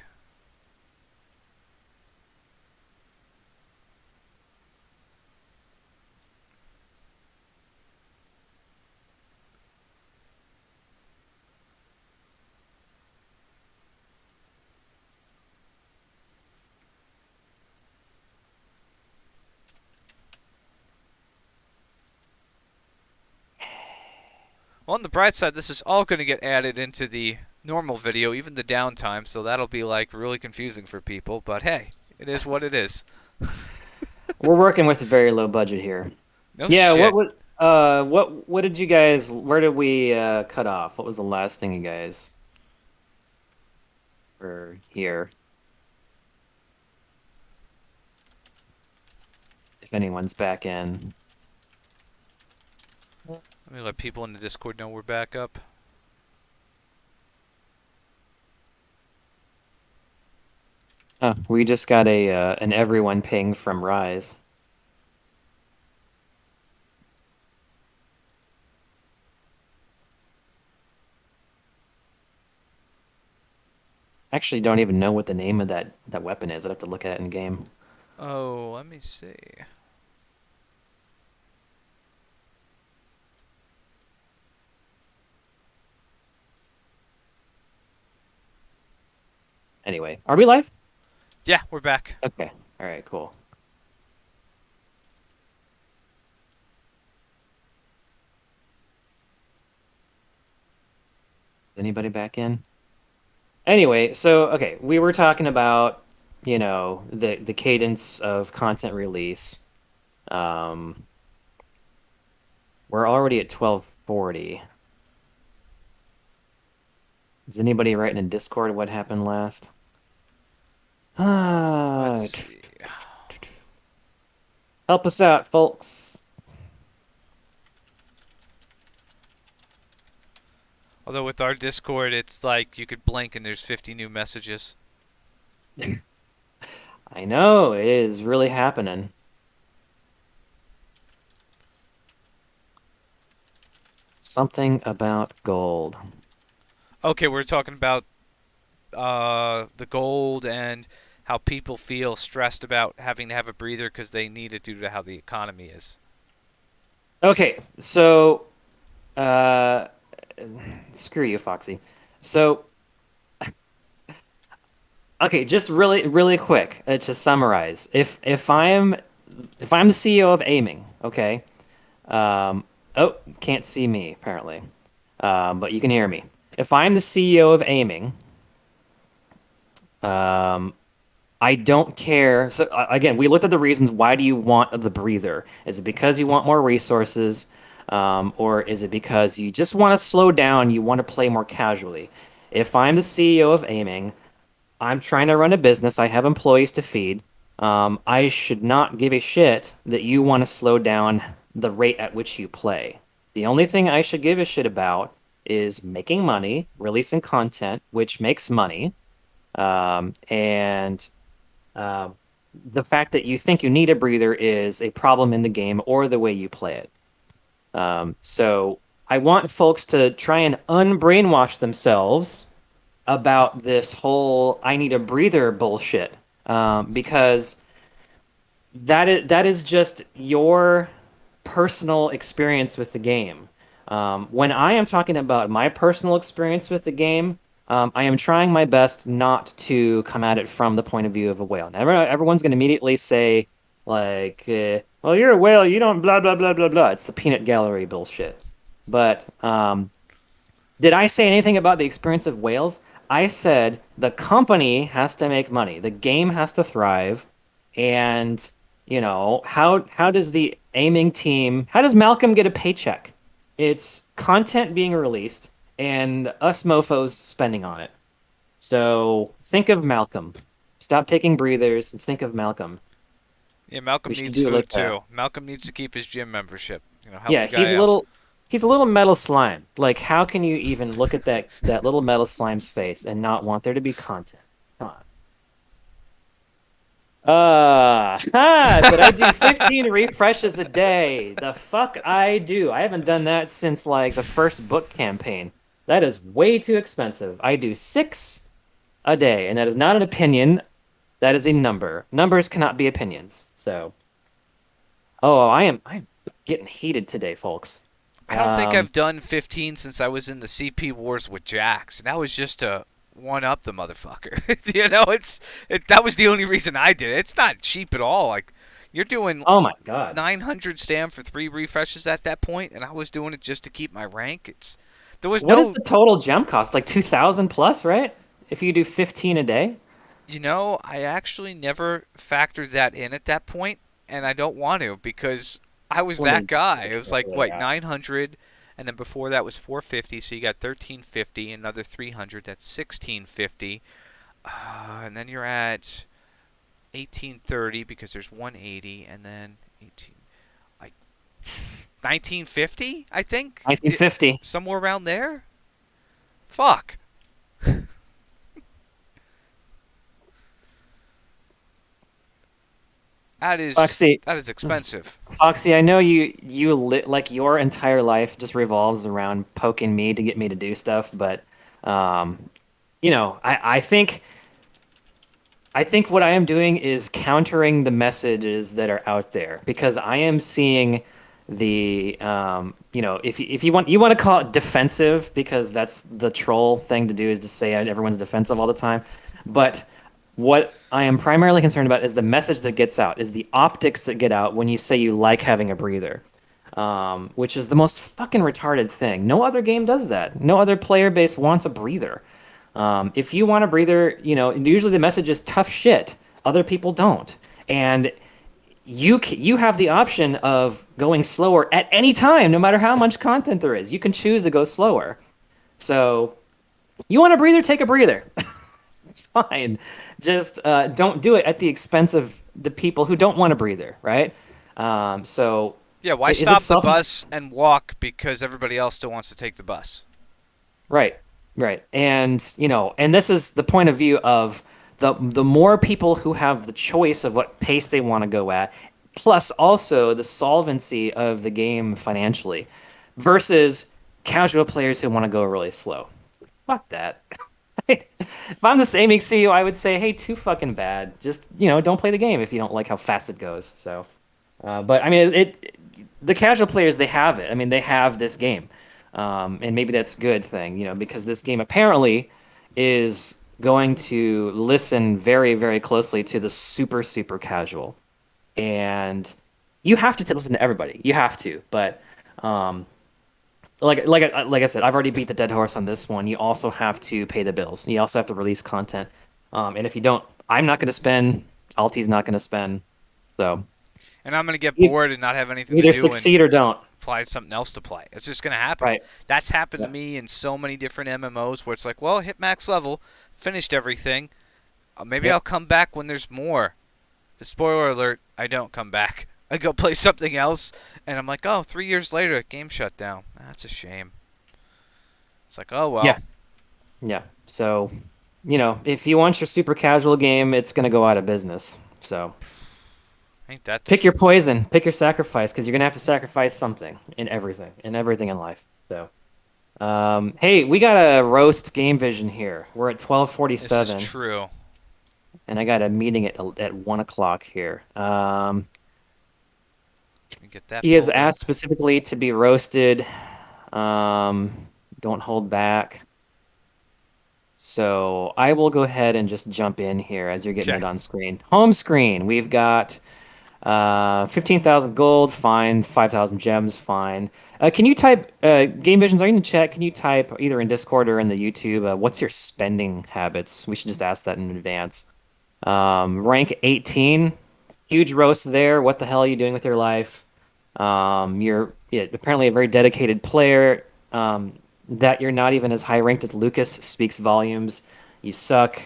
On the bright side, this is all going to get added into the normal video, even the downtime, so that'll be like really confusing for people. But hey, it is what it is. We're working with a very low budget here. No Yeah, shit. what did you guys where did we cut off? What was the last thing you guys were here? If anyone's back in. Let me let people in the Discord know we're back up. Oh, we just got a an everyone ping from Rise. Actually, don't even know what the name of that weapon is. I'd have to look at it in game. Oh, let me see. Anyway, are we live? Yeah, we're back. Okay. All right, cool. Anybody back in? Anyway, so okay, we were talking about, the cadence of content release. Um, we're already at 12:40. Is anybody writing in Discord what happened last? Let's see. Help us out, folks. Although with our Discord, it's like you could blink and there's 50 new messages. I know, it is really happening. Something about gold. Okay, we're talking about the gold and how people feel stressed about having to have a breather because they need it due to how the economy is. Okay, so uh screw you, Foxy. So okay, just really quick to summarize. If I'm the CEO of Aiming, okay? Oh, can't see me apparently. But you can hear me. If I'm the CEO of Aiming, um I don't care. So again, we looked at the reasons. Why do you want the breather? Is it because you want more resources, or is it because you just want to slow down? You want to play more casually? If I'm the CEO of Aiming, I'm trying to run a business. I have employees to feed. I should not give a shit that you want to slow down the rate at which you play. The only thing I should give a shit about is making money, releasing content, which makes money, and uh, the fact that you think you need a breather is a problem in the game or the way you play it. So I want folks to try and unbrainwash themselves about this whole "I need a breather" bullshit, because that is just your personal experience with the game. When I am talking about my personal experience with the game, I am trying my best not to come at it from the point of view of a whale. Now, everyone's going to immediately say, like, well, you're a whale, you don't blah, blah, blah, blah, blah. It's the peanut gallery bullshit. But did I say anything about the experience of whales? I said the company has to make money, the game has to thrive, and how does the aiming team, how does Malcolm get a paycheck? It's content being released and us mofos spending on it. So think of Malcolm. Stop taking breathers and think of Malcolm. Yeah, Malcolm We should needs do food like too. Malcolm needs to keep his gym membership. Help yeah, the he's guy a out. little metal slime. Like, how can you even look at that little metal slime's face and not want there to be content? Come on. Did I do 15 refreshes a day? The fuck I do. I haven't done that since like the first book campaign. That is way too expensive. I do 6 a day, and that is not an opinion. That is a number. Numbers cannot be opinions. So, oh, I'm getting heated today, folks. I don't think Um, I've done 15 since I was in the CP wars with Jax, and that was just to one up the motherfucker. That was the only reason I did it. It's not cheap at all. Like, You're doing Oh my God. 900 stam for 3 refreshes at that point, and I was doing it just to keep my rank. There was What is no, the total gem cost? Like 2,000 plus, right? If you do 15 a day? I actually never factored that in at that point, and I don't want to because I was Let that me guy. look It it was like really what, up. 900, and then before that was 450, so you got 1350, another 300, that's 1650, and then you're at 1830 because there's 180, and then 18, like 1950, I think, 1950. somewhere around there. Fuck. That is Foxy, that is expensive. Foxy, I know like your entire life just revolves around poking me to get me to do stuff, but um, I think what I am doing is countering the messages that are out there because I am seeing if you want to call it defensive because that's the troll thing to do is to say everyone's defensive all the time, but what I am primarily concerned about is the message that gets out, is the optics that get out when you say you like having a breather, which is the most fucking retarded thing. No other game does that. No other player base wants a breather. If you want a breather, usually the message is tough shit. Other people don't, and you have the option of going slower at any time, no matter how much content there is. You can choose to go slower. So you want a breather, take a breather. It's fine. Just don't do it at the expense of the people who don't want a breather, right? So Yeah, why is it stop the selfish? bus and walk because everybody else still wants to take the bus? Right, right. And this is the point of view of the more people who have the choice of what pace they want to go at, plus also the solvency of the game financially, versus casual players who want to go really slow. Fuck that. If I'm the same CEO, I would say, hey, too fucking bad. Just, don't play the game if you don't like how fast it goes. So, but I mean, the casual players, they have it. I mean, they have this game. And maybe that's a good thing, because this game apparently is going to listen very, very closely to the super, super casual. And you have to listen to everybody. You have to. But um, like I said, I've already beat the dead horse on this one. You also have to pay the bills. You also have to release content. And if you don't, I'm not going to spend. Alti's not going to spend. So And I'm going to get e- bored and not have anything to either do and succeed or don't. apply something else to play. It's just going to happen. Right. That's happened to Yeah. me in so many different MMOs where it's like, well, hit max level, finished everything. Maybe I'll Yep. come back when there's more. Spoiler alert, I don't come back. I go play something else, and I'm like, oh, 3 years later, game shut down. That's a shame. It's like, oh, Yeah. well. Yeah. So, if you want your super casual game, it's going to go out of business. So Ain't that the pick your truth? poison, pick your sacrifice, because you're going to have to sacrifice something in everything in life. So, hey, we got a roast game vision here. We're at This is 12:47. true. And I got a meeting at 1 o'clock here. Let me get that He has pulled up. asked specifically to be roasted. Don't hold back. So I will go ahead and just jump in here as you're getting Okay. it on screen. Home screen, we've got 15,000 gold, fine. 5,000 gems, fine. Can you type, Game Visions, are you in the chat? Can you type either in Discord or in the YouTube, what's your spending habits? We should just ask that in advance. Rank 18, huge roast there. What the hell are you doing with your life? You're apparently a very dedicated player. That you're not even as high ranked as Lucas speaks volumes. You suck.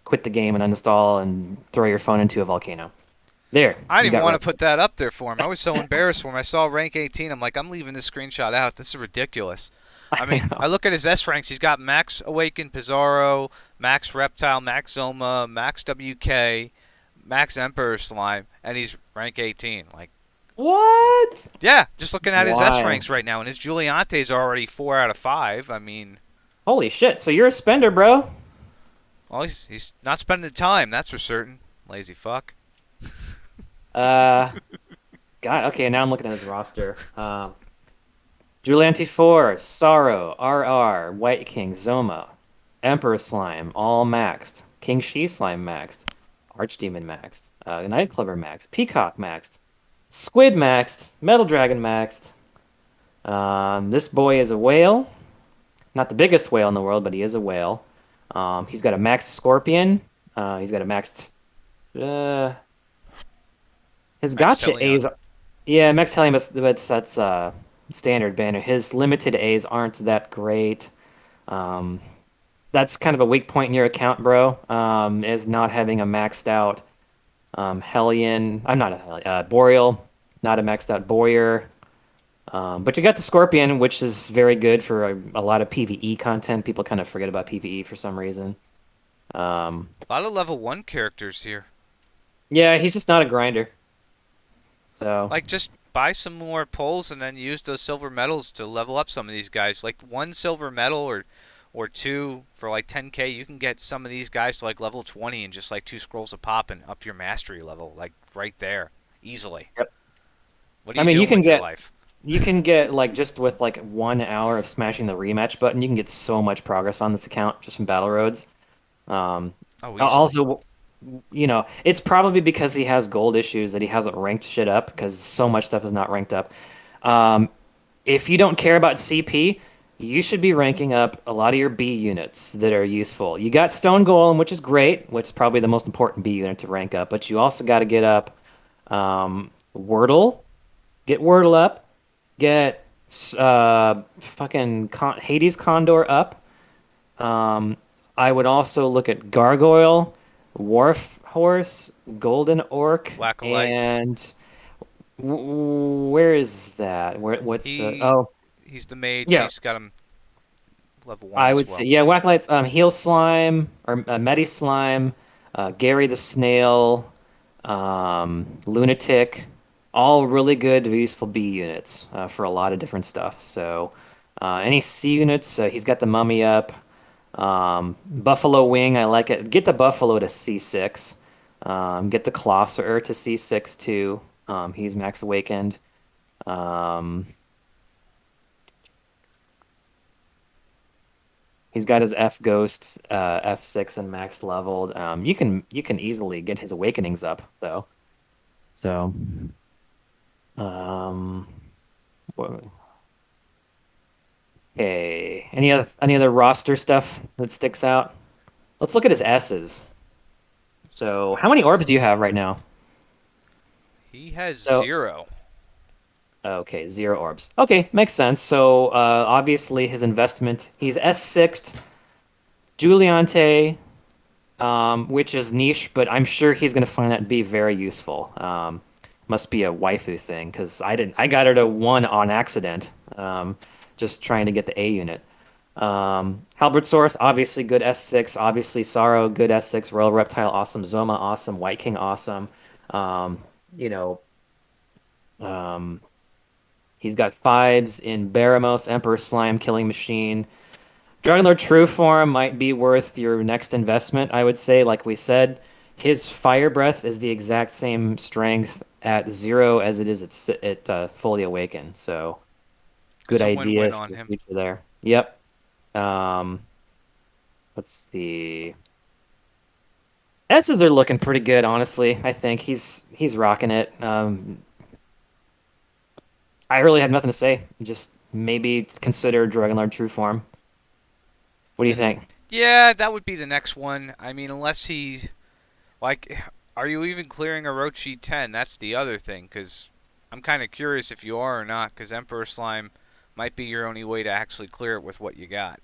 Quit the game and uninstall and throw your phone into a volcano. There, I you didn't even got want to put roasted. that up there for him. I was so embarrassed for him. I saw rank 18. I'm like, I'm leaving this screenshot out. This is ridiculous. I I mean, know. I look at his S ranks. He's got Max Awakened Pizarro, Max Reptile, Max Zoma, Max WK, Max Emperor Slime, and he's rank 18. Like, What? yeah, just looking at his S Why? ranks right now, and his Giuliante's already 4 out of 5. I mean, Holy shit! So you're a spender, bro. well, he's not spending the time. That's for certain. Lazy fuck. Uh, God. Okay, now I'm looking at his roster. Julianti 4, Sorrow, RR, White King, Zoma, Emperor Slime, all maxed. King She Slime maxed. Archdemon maxed. Night Clover maxed, Peacock maxed, Squid maxed, Metal Dragon maxed. This boy is a whale. Not the biggest whale in the world, but he is a whale. He's got a maxed Scorpion. He's got a maxed. Uh, his Max gotcha Teleon. A's. Yeah, maxed Helium, but that's standard banner. His limited A's aren't that great. Um, that's kind of a weak point in your account, bro. Is not having a maxed out Hellion. I'm not a Hellion. Boreal, not a maxed out Boyer. But you got the Scorpion, which is very good for a lot of PvE content. People kind of forget about PvE for some reason. Um, A lot of level 1 characters here. yeah, he's just not a grinder. So, Like, just buy some more poles and then use those silver medals to level up some of these guys. Like, one silver medal or two for like 10k, you can get some of these guys to like level 20 and just like two scrolls a pop and up your mastery level, like right there, easily. yep. What are I you mean, doing with your life? you can get like just with like 1 hour of smashing the rematch button, you can get so much progress on this account just from battle roads. Um, Oh, easily. also, it's probably because he has gold issues that he hasn't ranked shit up because so much stuff is not ranked up. Um, if you don't care about CP, you should be ranking up a lot of your B units that are useful. You got Stone Golem, which is great, which is probably the most important B unit to rank up, but you also got to get up Wordle, get Wordle up, get Hades Condor up. Um, I would also look at Gargoyle, Wharf Horse, Golden Orc, Whack a light. and where is that? What's He oh he's the mage. yeah, He's got him level 1 I as would say well. yeah, Whacklights, Heal Slime or Medi Slime, Gary the Snail, Lunatic, all really good, useful B units for a lot of different stuff. So any C units, he's got the Mummy up. Buffalo Wing, I like it. Get the Buffalo to C6. Get the Colosser to C6 too. He's max awakened. Um, he's got his F ghosts, F6 and max leveled. You can easily get his awakenings up though. So, um, okay. Any other roster stuff that sticks out? Let's look at his S's. So, how many orbs do you have right now? He has So, 0. okay, 0 orbs. Okay, makes sense. So, obviously his investment, he's S6'd Juliante, which is niche, but I'm sure he's going to find that to be very useful. Must be a waifu thing because I got her to 1 on accident, just trying to get the A unit. Halberd Source, obviously good S6. Obviously Sorrow, good S6. Royal Reptile, awesome. Zoma, awesome. White King, awesome. Um, you know, um, he's got fives in Baramos, Emperor Slime, Killing Machine. Dragonlord True Form might be worth your next investment, I would say. Like we said, his Fire Breath is the exact same strength at 0 as it is at fully awakened. So good It's a idea win-win for on the him. future there. Yep. Um, let's see. S's are looking pretty good, honestly. I think he's rocking it. I really have nothing to say. Just maybe consider Dragonlord True Form. What do you And think? yeah, that would be the next one. I mean, unless he like, are you even clearing Orochi 10? That's the other thing, because I'm kind of curious if you are or not, because Emperor Slime might be your only way to actually clear it with what you got.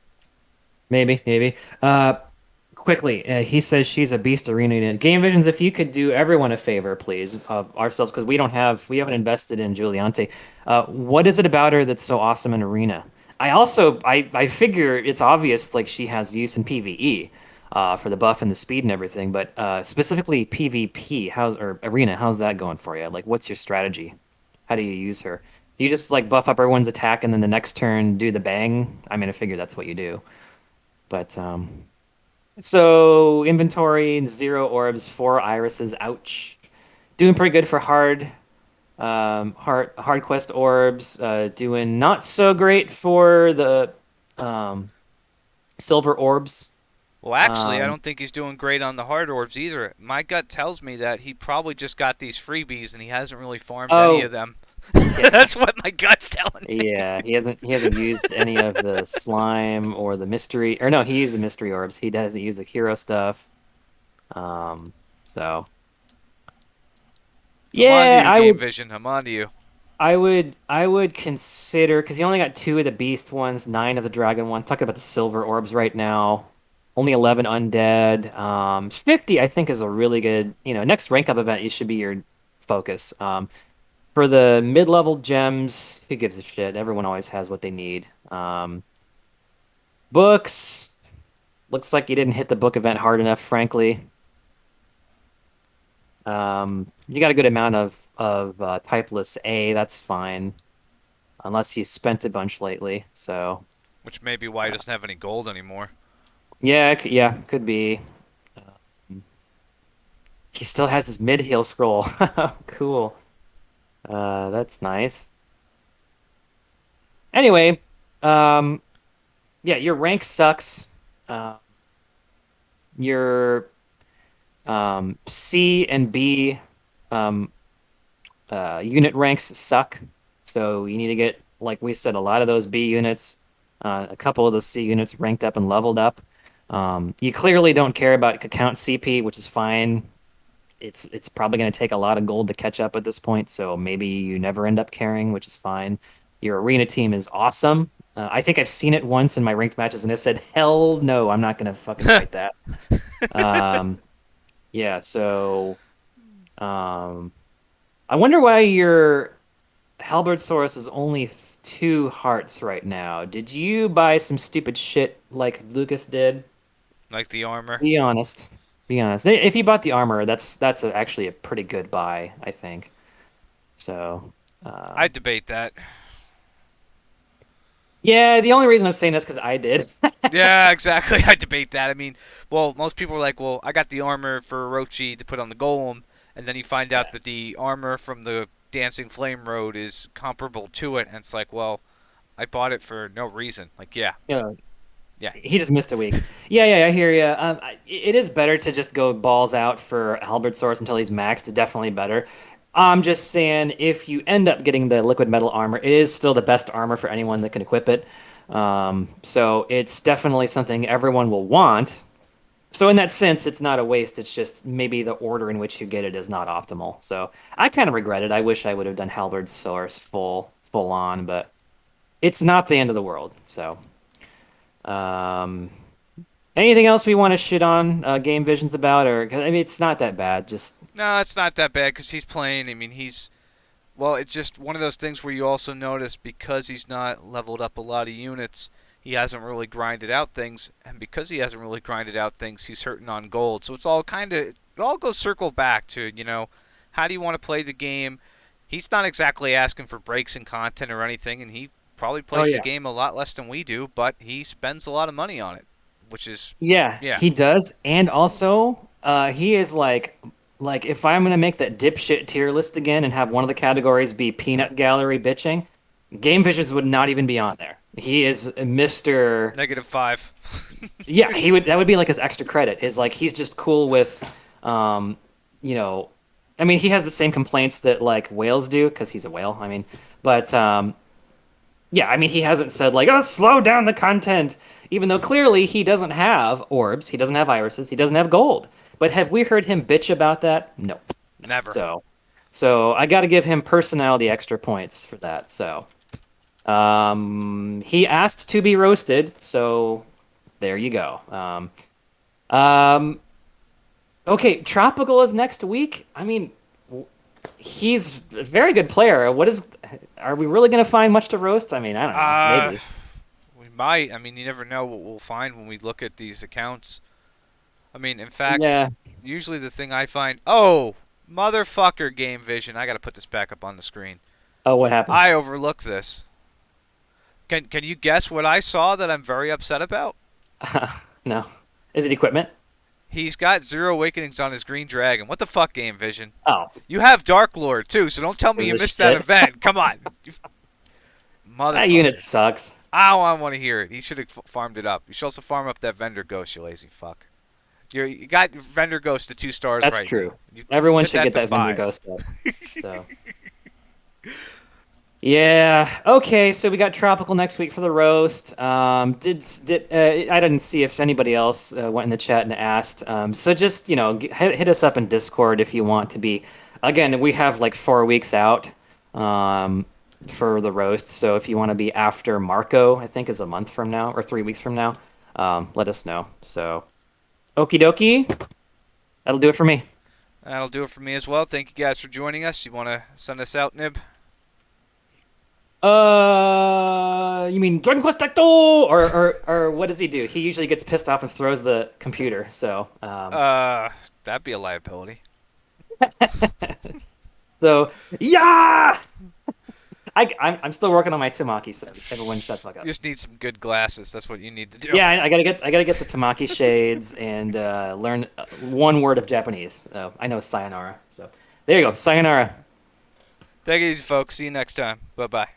Maybe, maybe. Quickly, he says she's a beast arena unit. Game Visions, if you could do everyone a favor, please, of ourselves, because we haven't invested in Giuliante. What is it about her that's so awesome in arena? I figure it's obvious, like she has use in PvE, for the buff and the speed and everything, but specifically PvP, or arena, how's that going for you? Like, what's your strategy? How do you use her? Do you just like buff up everyone's attack and then the next turn do the bang? I mean, I figure that's what you do, but so inventory, 0 orbs, 4 irises. Ouch. Doing pretty good for hard quest orbs. Doing not so great for the um, silver orbs. Well, actually, I Um, don't think he's doing great on the hard orbs either. My gut tells me that he probably just got these freebies and he hasn't really farmed any of oh, them. yeah, That's what my gut's telling me. yeah. He hasn't used any of the slime or the mystery, or no, he used the mystery orbs. He doesn't use the hero stuff. Um, so I'm on to yeah, you, Game Vision. I'm on to you. I would consider because he only got two of the beast ones, nine of the dragon ones. Talking about the silver orbs right now, only 11 undead. 50 I think is a really good. Next rank up event you should be your focus. For the mid-level gems, who gives a shit? Everyone always has what they need. Books looks like you didn't hit the book event hard enough, frankly. You got a good amount of typeless A. That's fine. Unless you spent a bunch lately. So, Which may be why he uh, doesn't have any gold anymore. yeah, yeah, could be. Um, he still has his mid-heal scroll. Cool. That's nice. Anyway, um, yeah, your rank sucks. Uh, your C and B um, unit ranks suck. So you need to get, like we said, a lot of those B units, a couple of those C units ranked up and leveled up. You clearly don't care about account CP, which is fine. It's probably going to take a lot of gold to catch up at this point, so maybe you never end up caring, which is fine. Your arena team is awesome. I think I've seen it once in my ranked matches, and it said, "Hell no, I'm not going to fucking fight that." Um, yeah, so um, I wonder why your Halberd Saurus is only 2 hearts right now. Did you buy some stupid shit like Lucas did? Like the armor. Be honest. Be honest. If you bought the armor, that's actually a pretty good buy, I think. So, I um, debate that. yeah, the only reason I'm saying that's because I did. Yeah, exactly. I debate that. I mean, well, most people are like, well, I got the armor for Orochi to put on the golem, and then you find Yeah. out that the armor from the Dancing Flame Road is comparable to it, and it's like, well, I bought it for no reason. Like, yeah, Yeah, yeah. he just missed a week. Yeah, yeah, I hear you. It is better to just go balls out for Halberd Source until he's maxed. Definitely better. I'm just saying, if you end up getting the liquid metal armor, it is still the best armor for anyone that can equip it. So it's definitely something everyone will want. So in that sense, it's not a waste. It's just maybe the order in which you get it is not optimal. So I kind of regret it. I wish I would have done Halberd Source full on, but it's not the end of the world. So. Um, Anything else we want to shit on Game Visions about, or 'cause, I mean, it's not that bad. Just No, it's not that bad because he's playing. I mean, well, it's just one of those things where you also notice because he's not leveled up a lot of units, he hasn't really grinded out things, and because he hasn't really grinded out things, he's hurting on gold. So it's all it all goes circle back to how do you want to play the game? He's not exactly asking for breaks in content or anything, and he probably oh plays the yeah, game a lot less than we do, but he spends a lot of money on it, which is yeah, yeah. he does, and also he is like if I'm gonna make that dipshit tier list again and have one of the categories be peanut gallery bitching, Game Visions would not even be on there. He is Mr. -5. Yeah, he would. That would be like his extra credit. Is like he's just cool with, um, you know, I mean, he has the same complaints that like whales do because he's a whale. I mean, but yeah, I mean, he hasn't said like, "Oh, slow down the content," even though clearly he doesn't have orbs, he doesn't have irises, he doesn't have gold. But have we heard him bitch about that? No, no. Never. So I got to give him personality extra points for that. So, he asked to be roasted, so there you go. Um, okay, Tropical is next week. I mean, he's a very good player. Are we really going to find much to roast? I mean, I don't know. Uh, Maybe. we might. I mean, you never know what we'll find when we look at these accounts. I mean, in fact, Yeah. usually the thing I find, oh, motherfucker, Game Vision. I got to put this back up on the screen. Oh, what happened? I overlooked this. Can you guess what I saw that I'm very upset about? No. Is it equipment? He's got 0 awakenings on his green dragon. What the fuck, Game Vision? Oh, You have Dark Lord too, so don't tell me is you this missed that shit? event. Come on, That unit motherfucker. sucks. I want to hear it. He should have farmed it up. You should also farm up that vendor ghost, you lazy fuck. You got vendor ghost to 2 stars That's right now. true. You Everyone get should that get to that vendor 5. ghost up. So. Yeah. Okay. So we got tropical next week for the roast. I didn't see if anybody else went in the chat and asked. So just hit us up in Discord if you want to be. Again, we have like 4 weeks out um, for the roast. So if you want to be after Marco, I think is a month from now or 3 weeks from now, let us know. So okie dokie. That'll do it for me. That'll do it for me as well. Thank you guys for joining us. You want to send us out, Nib? You mean Dragon Quest Tact or what does he do? He usually gets pissed off and throws the computer. So That'd be a liability. so yeah, I'm still working on my Tamaki, so everyone shut the fuck up. You just need some good glasses. That's what you need to do. Yeah, I gotta get the Tamaki shades and learn one word of Japanese. I know sayonara. So there you go, sayonara. Take it easy, folks. See you next time. Bye bye.